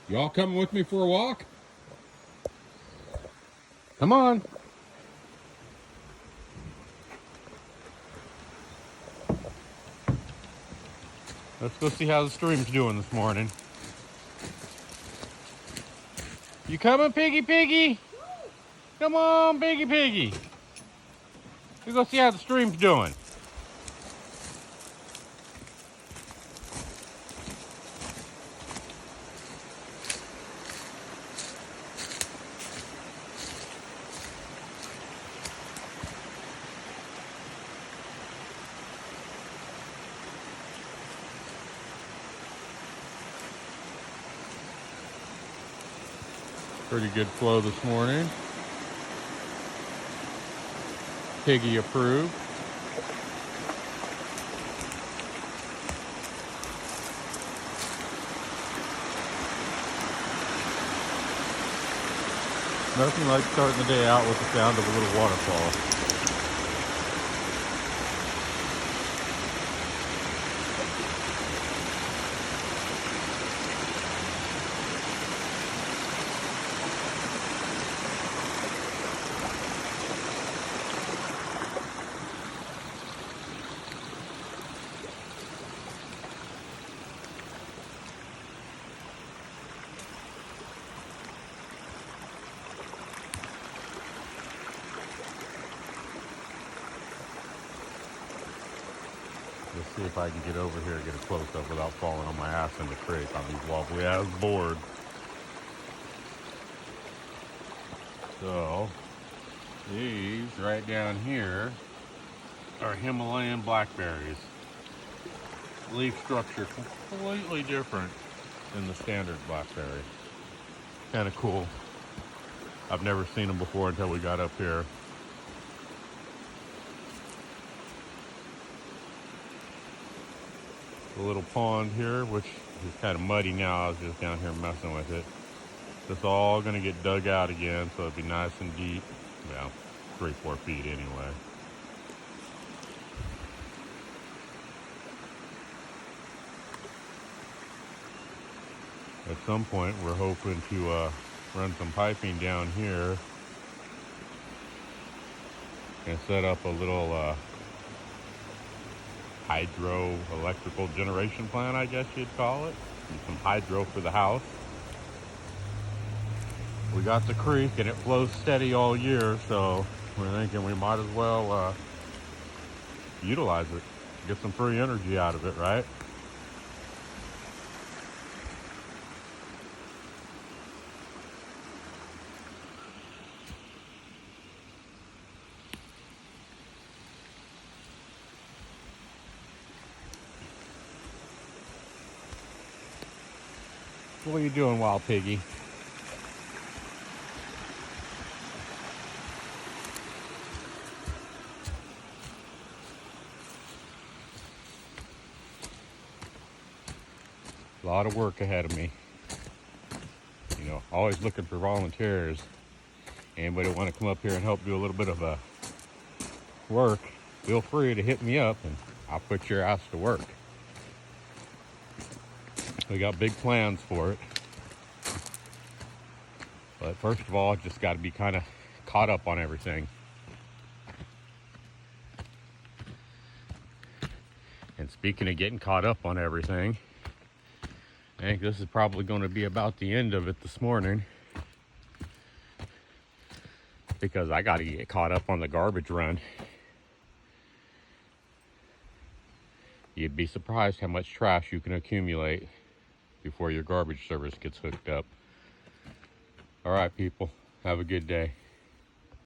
Y'all coming with me for a walk? Come on. Let's go see how the stream's doing this morning. You coming, Piggy? Come on, Piggy. Let's go see how the stream's doing. Pretty good flow this morning. Piggy approved. Nothing like starting the day out with the sound of a little waterfall. Let's see if I can get over here and get a close-up without falling on my ass in the creek on these wobbly-ass boards. So, these right down here are Himalayan blackberries. Leaf structure completely different than the standard blackberry. Kind of cool. I've never seen them before until we got up here. A little pond here, which is kind of muddy now. I was just down here messing with it. It's all going to get dug out again, so it'll be nice and deep. Well, 3-4 feet anyway. At some point, we're hoping to run some piping down here and set up a little hydroelectrical generation plant, I guess you'd call it. And some hydro for the house. We got the creek and it flows steady all year, so we're thinking we might as well utilize it, get some free energy out of it, right? What are you doing, wild piggy? A lot of work ahead of me. You know, always looking for volunteers. Anybody want to come up here and help do a little bit of work, feel free to hit me up and I'll put your ass to work. We got big plans for it. But first of all, just got to be kind of caught up on everything. And speaking of getting caught up on everything, I think this is probably going to be about the end of it this morning, because I got to get caught up on the garbage run. You'd be surprised how much trash you can accumulate before your garbage service gets hooked up. All right, people, have a good day.